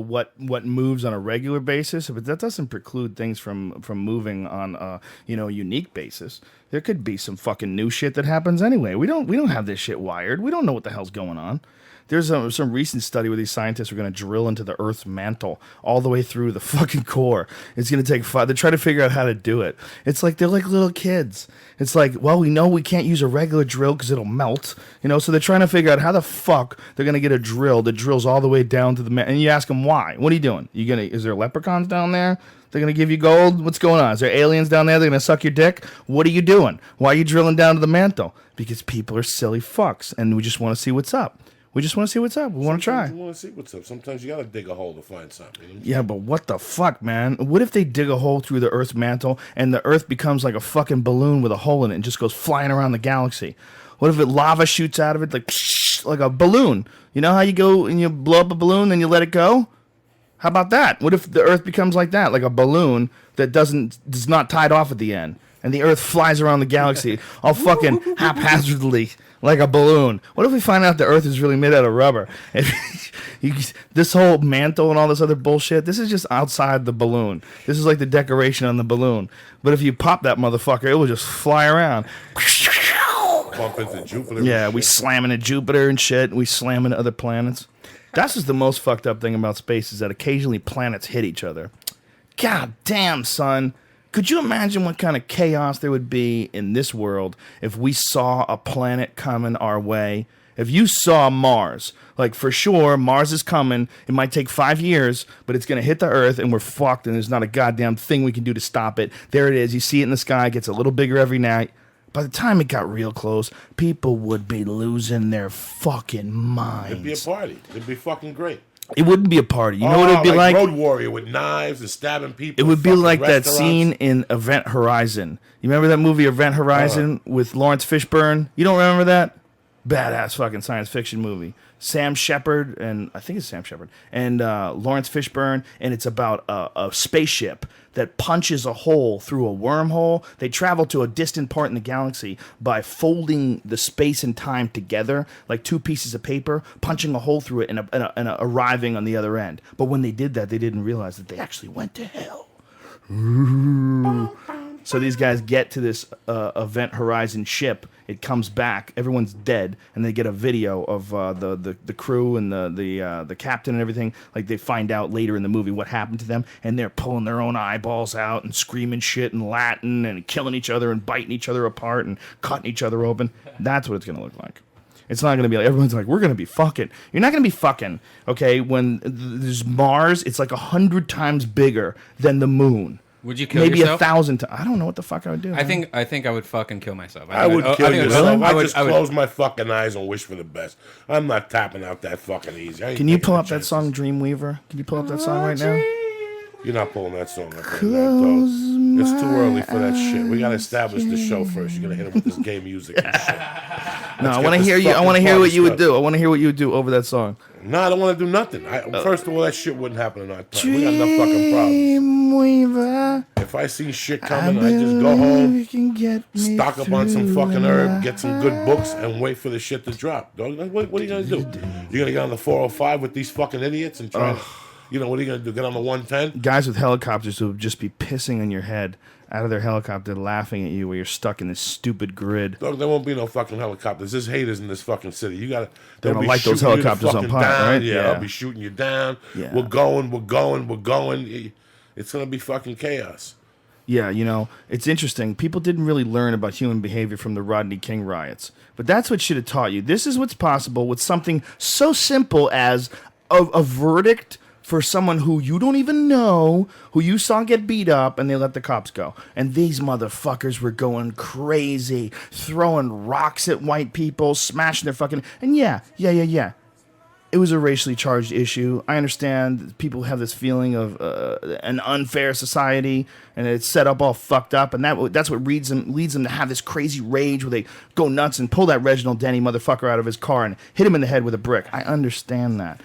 what moves on a regular basis, but that doesn't preclude things from moving on a unique basis. There could be some fucking new shit that happens anyway. We don't have this shit wired. We don't know what the hell's going on. There's some recent study where these scientists are going to drill into the Earth's mantle all the way through the fucking core. It's going to take 5. They're trying to figure out how to do it. It's like they're like little kids. It's like, well, we know we can't use a regular drill because it'll melt. So they're trying to figure out how the fuck they're going to get a drill that drills all the way down to the mantle. And you ask them why. What are you doing? Is there leprechauns down there? They're going to give you gold? What's going on? Is there aliens down there? They're going to suck your dick? What are you doing? Why are you drilling down to the mantle? Because people are silly fucks, and we just want to see what's up. We just want to see what's up. We want to try. You want to see what's up. Sometimes you got to dig a hole to find something. Yeah, but what the fuck, man? What if they dig a hole through the Earth's mantle and the Earth becomes like a fucking balloon with a hole in it and just goes flying around the galaxy? What if lava shoots out of it like a balloon? You know how you go and you blow up a balloon, then you let it go? How about that? What if the Earth becomes like that, like a balloon that does not tied off at the end, and the Earth flies around the galaxy all fucking haphazardly like a balloon? What if we find out the Earth is really made out of rubber? This whole mantle and all this other bullshit, this is just outside the balloon. This is like the decoration on the balloon. But if you pop that motherfucker, it will just fly around. Bump into Jupiter. Yeah, we slam into Jupiter and shit. We slam into other planets. That's just the most fucked up thing about space, is that occasionally planets hit each other. God damn, son. Could you imagine what kind of chaos there would be in this world if we saw a planet coming our way? If you saw Mars, like for sure, Mars is coming. It might take 5 years, but it's going to hit the Earth and we're fucked, and there's not a goddamn thing we can do to stop it. There it is. You see it in the sky. It gets a little bigger every night. By the time it got real close, people would be losing their fucking minds. It'd be a party. It'd be fucking great. It wouldn't be a party. You know what it'd be like? Road Warrior with knives and stabbing people. It would be like that scene in Event Horizon. You remember that movie Event Horizon with Lawrence Fishburne? You don't remember that? Badass fucking science fiction movie. Sam Shepard, and I think it's Sam Shepard, and Lawrence Fishburne, and it's about a spaceship that punches a hole through a wormhole. They travel to a distant part in the galaxy by folding the space and time together, like two pieces of paper, punching a hole through it, and arriving on the other end. But when they did that, they didn't realize that they actually went to hell. So these guys get to this Event Horizon ship. It comes back. Everyone's dead, and they get a video of the crew and the captain and everything. Like, they find out later in the movie what happened to them, and they're pulling their own eyeballs out and screaming shit in Latin and killing each other and biting each other apart and cutting each other open. That's what it's gonna look like. It's not going to be like, everyone's like, we're going to be fucking. You're not going to be fucking, okay? When there's Mars, it's like 100 times bigger than the moon. Would you kill Maybe yourself? 1,000 times. I don't know what the fuck I would do. I think I would fucking kill myself. I would kill yourself. I just I would close my fucking eyes and wish for the best. I'm not tapping out that fucking easy. Can you pull up that song, Dreamweaver? Can you pull up that song right now? You're not pulling that song up right now, It's too early for that shit. We gotta establish the show first. You're gonna hit him with this gay music and shit. No, I want to hear you. I want to hear what you would do. I want to hear what you would do over that song. No, I don't want to do nothing. First of all, that shit wouldn't happen in our time. We got enough fucking problems. Dreamweaver, If I see shit coming, I just go home, you can get me stock up on some through fucking herb, life. get some good books, and wait for the shit to drop. Dog, what are you gonna do? You're gonna get on the 405 with these fucking idiots and try to, what are you gonna do? Get on the 110? Guys with helicopters who would just be pissing on your head out of their helicopter, laughing at you while you're stuck in this stupid grid. Dog, there won't be no fucking helicopters. There's haters in this fucking city. You gotta. They don't be like those shooting you the helicopters on fucking pot, down. right? Yeah, Yeah. they'll be shooting you down. Yeah. We're going. It's gonna be fucking chaos. Yeah, it's interesting. People didn't really learn about human behavior from the Rodney King riots. But that's what should have taught you. This is what's possible with something so simple as a verdict for someone who you don't even know, who you saw get beat up, and they let the cops go. And these motherfuckers were going crazy, throwing rocks at white people, smashing their fucking... And yeah. It was a racially charged issue. I understand people have this feeling of an unfair society, and it's set up all fucked up, and that's what leads them to have this crazy rage where they go nuts and pull that Reginald Denny motherfucker out of his car and hit him in the head with a brick. I understand that.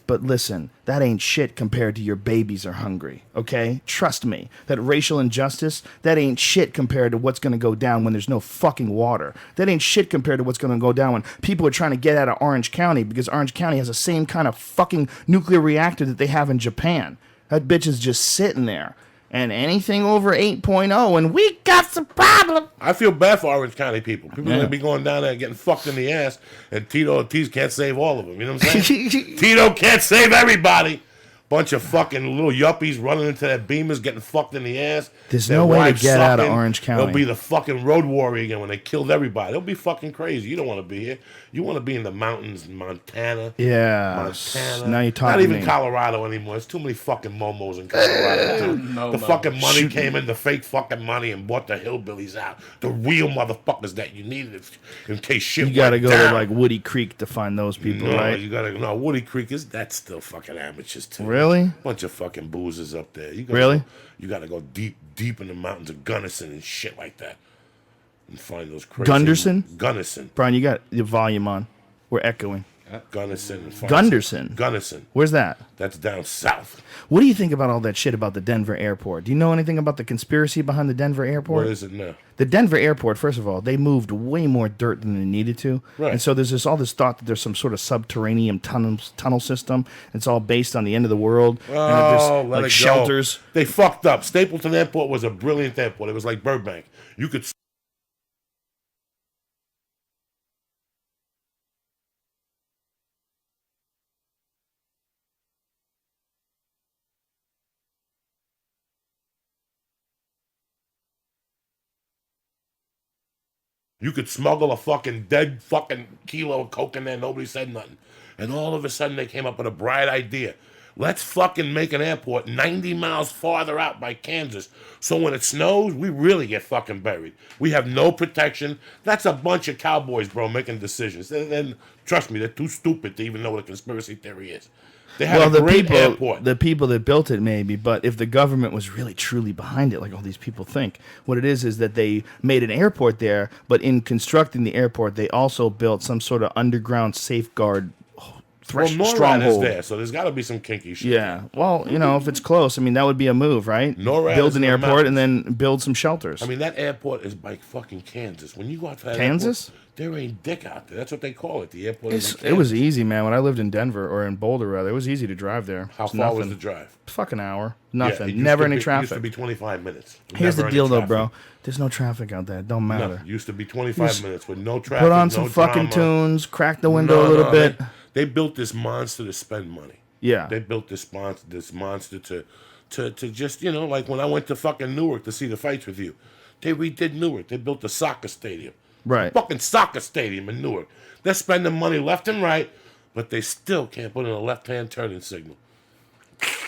But listen, that ain't shit compared to your babies are hungry, okay? Trust me. That racial injustice, that ain't shit compared to what's going to go down when there's no fucking water. That ain't shit compared to what's going to go down when people are trying to get out of Orange County because Orange County has the same kind of fucking nuclear reactor that they have in Japan. That bitch is just sitting there. And anything over 8.0, and we got some problem. I feel bad for Orange County people. People are going to be going down there and getting fucked in the ass, and Tito Ortiz can't save all of them. You know what I'm saying? Tito can't save everybody. Bunch of fucking little yuppies running into their beamers, getting fucked in the ass. There's Their no way to wives get out of sucking. Orange County. They'll be the fucking road warrior again when they killed everybody. They'll be fucking crazy. You don't want to be here. You want to be in the mountains in Montana. Yeah. Montana. Now you're talking Not even to me. Colorado anymore. There's too many fucking momos in Colorado, too. The fucking money came in, the fake fucking money, and bought the hillbillies out. The real motherfuckers that you needed in case shit You got to went go down. to like Woody Creek to find those people, No, right? you gotta no. Woody Creek that's still fucking amateurs too. Really? Bunch of fucking boozers up there. You gotta go deep in the mountains of Gunnison and shit like that, and find those crazy. Gunnison. Brian, you got your volume on. We're echoing. Gunnison. And Gunderson. Where's that? That's down south. What do you think about all that shit about the Denver airport? Do you know anything about the conspiracy behind the Denver airport? What is it now? The Denver airport, first of all, they moved way more dirt than they needed to. Right. And so there's all this thought that there's some sort of subterranean tunnel system. It's all based on the end of the world. Oh, and let like it shelters. Go. They fucked up. Stapleton Airport was a brilliant airport. It was like Burbank. You could. You could smuggle a fucking dead fucking kilo of coke in there. Nobody said nothing. And all of a sudden they came up with a bright idea. Let's fucking make an airport 90 miles farther out by Kansas. So when it snows, we really get fucking buried. We have no protection. That's a bunch of cowboys, bro, making decisions. And trust me, they're too stupid to even know what a conspiracy theory is. They had a great airport. The people that built it, maybe, but if the government was really truly behind it, like all these people think, what it is that they made an airport there, but in constructing the airport, they also built some sort of underground safeguard NORAD stronghold. is there, so there's got to be some kinky shit. Yeah, well, you know, if it's close, I mean, that would be a move, right? NORAD build is an in the airport and mountains. then build some shelters. I mean, that airport is by fucking Kansas. When you go out to that Kansas? airport, there ain't dick out there. That's what they call it. The airport is in Kansas. It was easy, man. When I lived in Denver, or in Boulder, rather, it was easy to drive there. How It's far nothing. was the drive? Fucking hour. Yeah, Nothing. it used Never to any be- It traffic. used to be 25 minutes. Here's the Never deal, any though, traffic. bro. There's no traffic out there. It don't No, matter. it used to be 25 minutes with no traffic. Put on no some fucking drama. tunes, crack the window a little bit. They built this monster to spend money. Yeah. They built this monster to just, you know, like when I went to fucking Newark to see the fights with you. They redid Newark. They built a soccer stadium. Right. Fucking soccer stadium in Newark. They're spending money left and right, but they still can't put in a left-hand turning signal.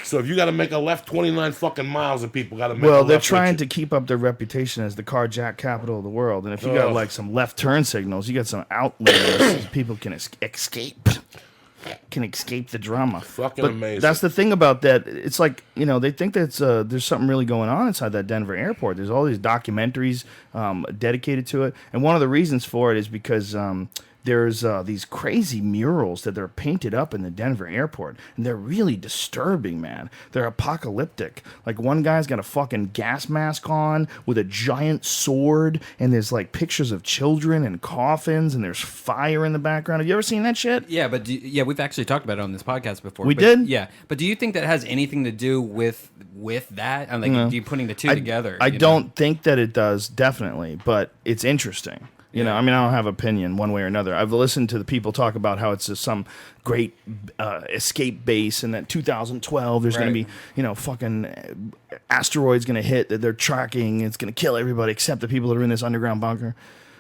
So if you got to make a left 29 fucking miles, and people got to make a Well, left. they're trying to keep up their reputation as the carjack capital of the world. And if you got like some left turn signals, you got some outlaws, people can escape. Can escape the drama. Fucking but amazing. That's the thing about that. It's like, you know, they think that there's something really going on inside that Denver airport. There's all these documentaries dedicated to it. And one of the reasons for it is because there's these crazy murals that are painted up in the Denver airport. And they're really disturbing, man. They're apocalyptic. Like one guy's got a fucking gas mask on with a giant sword. And there's like pictures of children and coffins. And there's fire in the background. Have you ever seen that shit? Yeah, but we've actually talked about it on this podcast before. We but, did? Yeah, but do you think that has anything to do with that? I'm like, you putting the two together. I you know? don't think that it does, definitely, but it's interesting. You know, I mean, I don't have opinion one way or another. I've listened to the people talk about how it's some great escape base, and that 2012 there's going to be, you know, fucking asteroids going to hit that they're tracking. It's going to kill everybody except the people that are in this underground bunker.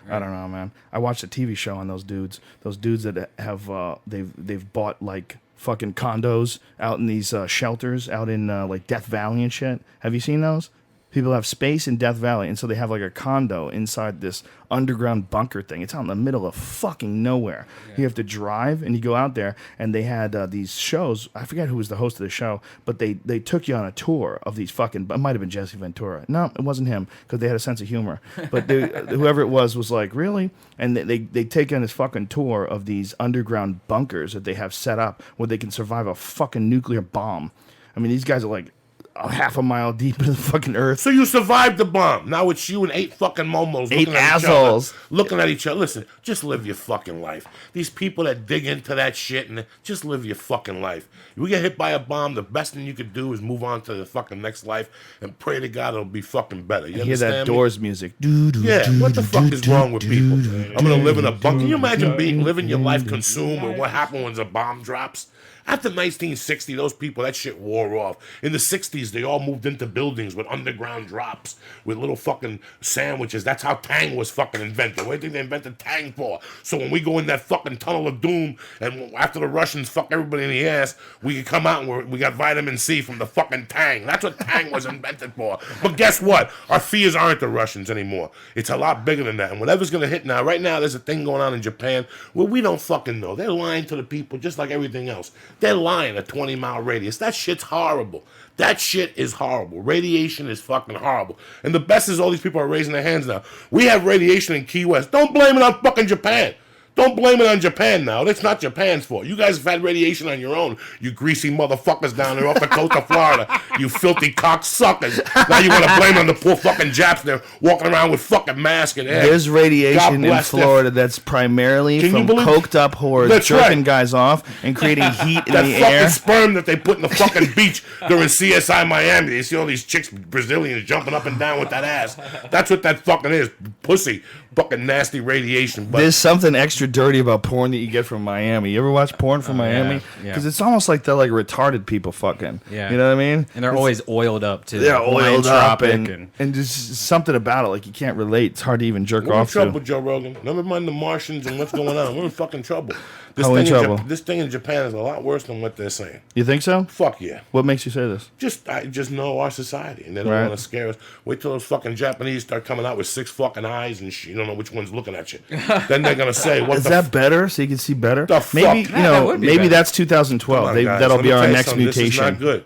Right. I don't know, man. I watched a TV show on those dudes that have they've bought like fucking condos out in these shelters out in like Death Valley and shit. Have you seen those? People have space in Death Valley, and so they have like a condo inside this underground bunker thing. It's out in the middle of fucking nowhere. Yeah. You have to drive, and you go out there, and they had these shows. I forget who was the host of the show, but they took you on a tour of these fucking. It might have been Jesse Ventura. No, it wasn't him, because they had a sense of humor. But whoever it was like, really? And they take on this fucking tour of these underground bunkers that they have set up where they can survive a fucking nuclear bomb. I mean, these guys are like a half a mile deep in the fucking earth. So you survived the bomb. Now it's you and 8 fucking momos. 8 assholes. Looking at each other. Listen, just live your fucking life. These people that dig into that shit, and just live your fucking life. If we get hit by a bomb, the best thing you could do is move on to the fucking next life and pray to God it'll be fucking better. You hear that me? Doors music. Yeah, what the fuck is wrong with people? I'm going to live in a bunker. Can you imagine living your life consumed with what happened when a bomb drops? After 1960, those people, that shit wore off. In the 60s, they all moved into buildings with underground drops, with little fucking sandwiches. That's how Tang was fucking invented. What do you think they invented Tang for? So when we go in that fucking tunnel of doom, and after the Russians fuck everybody in the ass, we can come out and we got vitamin C from the fucking Tang. That's what Tang was invented for. But guess what? Our fears aren't the Russians anymore. It's a lot bigger than that. And whatever's going to hit now, right now, there's a thing going on in Japan where we don't fucking know. They're lying to the people just like everything else. They're lying a 20-mile radius. That shit's horrible. That shit is horrible. Radiation is fucking horrible. And the best is all these people are raising their hands now. We have radiation in Key West. Don't blame it on fucking Japan. Don't blame it on Japan now. That's not Japan's fault. You guys have had radiation on your own. You greasy motherfuckers down there off the coast of Florida. You filthy cocksuckers. Now you want to blame it on the poor fucking Japs. They're walking around with fucking masks and eggs. There's radiation in Florida that's primarily from coked up whores jerking guys off and creating heat in the air. That fucking sperm that they put in the fucking beach during CSI Miami. You see all these chicks, Brazilians, jumping up and down with that ass. That's what that fucking is. Pussy. Fucking nasty radiation. But there's something extra dirty about porn that you get from Miami. You ever watch porn from Miami? Because it's almost like they're like retarded people fucking. Yeah. You know what I mean? And they're always oiled up too. They're oiled up and just something about it. Like you can't relate. It's hard to even jerk off to. We're in trouble, Joe Rogan. Never mind the Martians and what's going on. We're in fucking trouble. This thing in Japan is a lot worse than what they're saying. You think so? Fuck yeah. What makes you say this? I just know our society, and they don't want to scare us. Wait till those fucking Japanese start coming out with 6 fucking eyes, and you don't know which one's looking at you. Then they're gonna say, "What is that better? So you can see better." The maybe fuck? maybe that's 2012. That'll be our next mutation. This is not good.